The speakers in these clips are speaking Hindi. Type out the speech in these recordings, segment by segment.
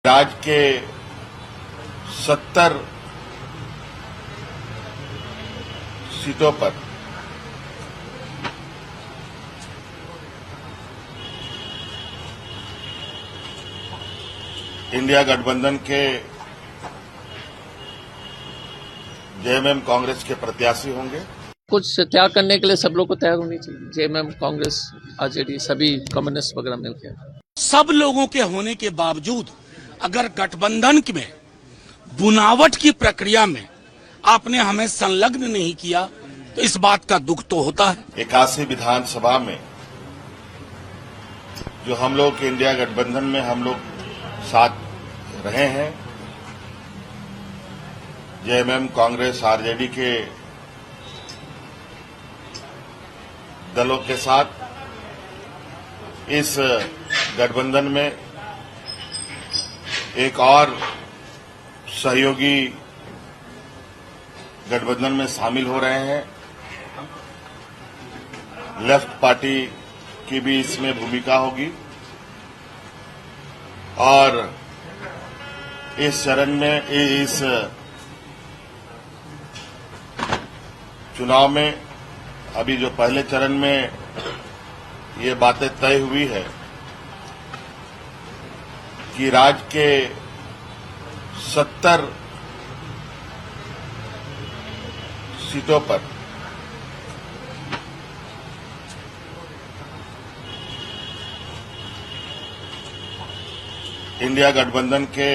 राज्य के 70 सीटों पर इंडिया गठबंधन के जेएमएम कांग्रेस के प्रत्याशी होंगे। कुछ त्याग करने के लिए सब लोग को तैयार होनी चाहिए। जेएमएम कांग्रेस आरजेडी सभी कम्युनिस्ट वगैरह मिलकर सब लोगों के होने के बावजूद अगर गठबंधन में बुनावट की प्रक्रिया में आपने हमें संलग्न नहीं किया तो इस बात का दुख तो होता है। 81 विधानसभा में जो हम लोग के इंडिया गठबंधन में हम लोग साथ रहे हैं, जेएमएम कांग्रेस आरजेडी के दलों के साथ इस गठबंधन में एक और सहयोगी गठबंधन में शामिल हो रहे हैं। लेफ्ट पार्टी की भी इसमें भूमिका होगी और इस चरण में इस चुनाव में अभी जो पहले चरण में ये बातें तय हुई है कि राज्य के 70 सीटों पर इंडिया गठबंधन के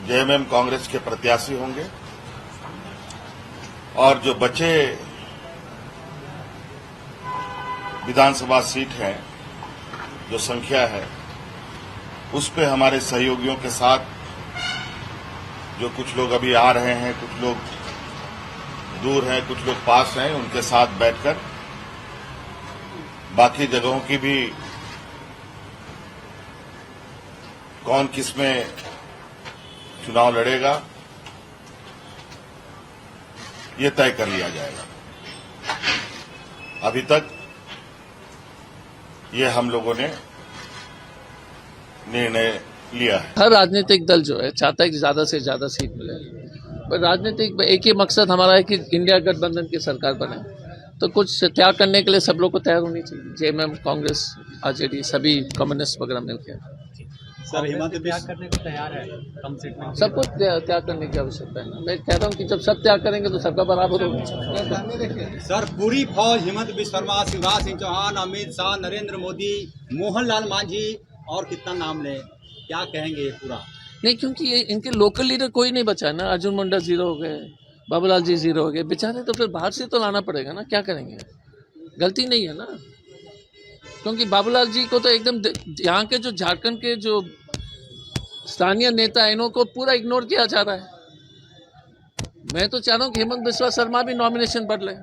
जेएमएम कांग्रेस के प्रत्याशी होंगे और जो बचे विधानसभा सीट हैं, जो संख्या है, उस पे हमारे सहयोगियों के साथ जो कुछ लोग अभी आ रहे हैं, कुछ लोग दूर हैं, कुछ लोग पास हैं, उनके साथ बैठकर बाकी जगहों की भी कौन किसमें चुनाव लड़ेगा ये तय कर लिया जाएगा। अभी तक ये हम लोगों ने निर्णय लिया है। हर राजनीतिक दल जो है चाहता है कि ज्यादा से ज्यादा सीट मिले, पर राजनीतिक एक ही मकसद हमारा है कि इंडिया गठबंधन की सरकार बने। तो कुछ त्याग करने के लिए सब लोग को तैयार होनी चाहिए। जेएमएम कांग्रेस आरजेडी सभी कम्युनिस्ट वगैरह मिलकर सर हिमंत त्याग करने को तैयार है कम सीट में। सबको त्याग करने की आवश्यकता है ना। मैं कहता हूँ कि जब सब त्याग करेंगे तो सबका बराबर होगा। सर पूरी फौज हिमंत बिस्वा शर्मा, शिवराज सिंह चौहान, अमित शाह, नरेंद्र मोदी, मोहनलाल मांझी और कितना नाम ले, क्या कहेंगे ये पूरा? नहीं, क्योंकि ये इनके लोकल लीडर कोई नहीं बचा है ना। अर्जुन मुंडा जीरो हो गए, बाबूलाल जी जीरो हो गए बेचारे, तो फिर बाहर से तो लाना पड़ेगा ना। क्या करेंगे, गलती नहीं है ना। क्योंकि बाबूलाल जी को तो एकदम यहाँ के जो झारखंड के जो स्थानीय नेता है इन्हों को पूरा इग्नोर किया जा रहा है। मैं तो चाह रहा हूँ कि हेमंत बिस्वा शर्मा भी नॉमिनेशन बदले।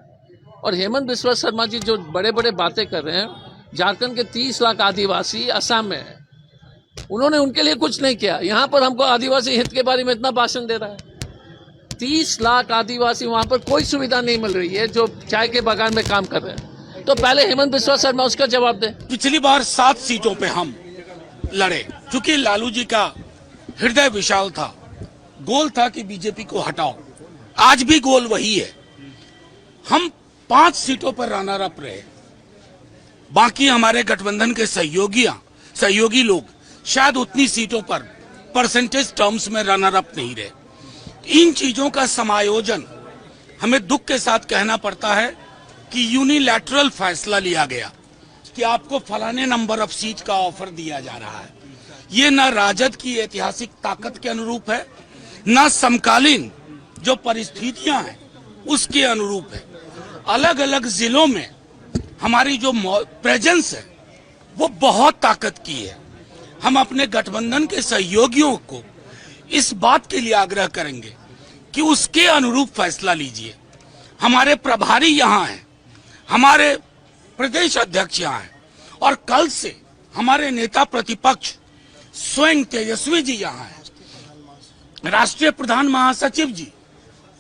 और हेमंत बिस्वा शर्मा जी जो बड़े बड़े बातें कर रहे हैं, झारखंड के 30 लाख आदिवासी असम में है, उन्होंने उनके लिए कुछ नहीं किया। यहाँ पर हमको आदिवासी हित के बारे में इतना भाषण दे रहा है। 30 लाख आदिवासी वहाँ पर कोई सुविधा नहीं मिल रही है जो चाय के बागान में काम कर रहे हैं। तो पहले हेमंत बिस्वा शर्मा उसका जवाब दे। पिछली बार 7 सीटों पे हम लड़े, क्योंकि लालू जी का हृदय विशाल था, गोल था कि बीजेपी को हटाओ। आज भी गोल वही है। हम 5 सीटों पर रनर अप रहे, बाकी हमारे गठबंधन के सहयोगी लोग शायद उतनी सीटों पर परसेंटेज टर्म्स में रनर अप नहीं रहे। इन चीजों का समायोजन हमें दुख के साथ कहना पड़ता है कि यूनिलैटरल फैसला लिया गया कि आपको फलाने नंबर ऑफ सीट का ऑफर दिया जा रहा है। ये न राजद की ऐतिहासिक ताकत के अनुरूप है, न समकालीन जो परिस्थितियां हैं उसके अनुरूप है। अलग अलग जिलों में हमारी जो प्रेजेंस है वो बहुत ताकत की है। हम अपने गठबंधन के सहयोगियों को इस बात के लिए आग्रह करेंगे कि उसके अनुरूप फैसला लीजिए। हमारे प्रभारी यहाँ हैं, हमारे प्रदेश अध्यक्ष यहाँ हैं और कल से हमारे नेता प्रतिपक्ष स्वयं तेजस्वी जी यहाँ हैं, राष्ट्रीय प्रधान महासचिव जी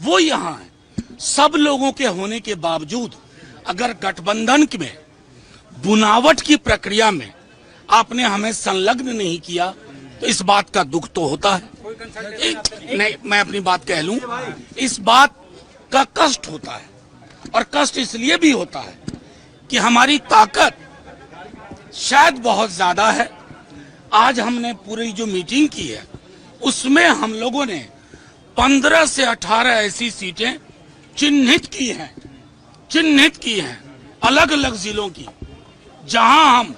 वो यहाँ हैं। सब लोगों के होने के बावजूद अगर गठबंधन में बुनावट की प्रक्रिया में आपने हमें संलग्न नहीं किया, तो इस बात का दुख तो होता है। नहीं, मैं अपनी बात कह लूं, इस बात का कष्ट होता है, और कष्ट इसलिए भी होता है कि हमारी ताकत शायद बहुत ज्यादा है। आज हमने पूरी जो मीटिंग की है उसमें हम लोगों ने 15 से 18 ऐसी सीटें चिन्हित की हैं अलग अलग जिलों की, जहां हम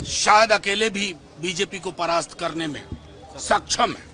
शायद अकेले भी बीजेपी को परास्त करने में सक्षम है।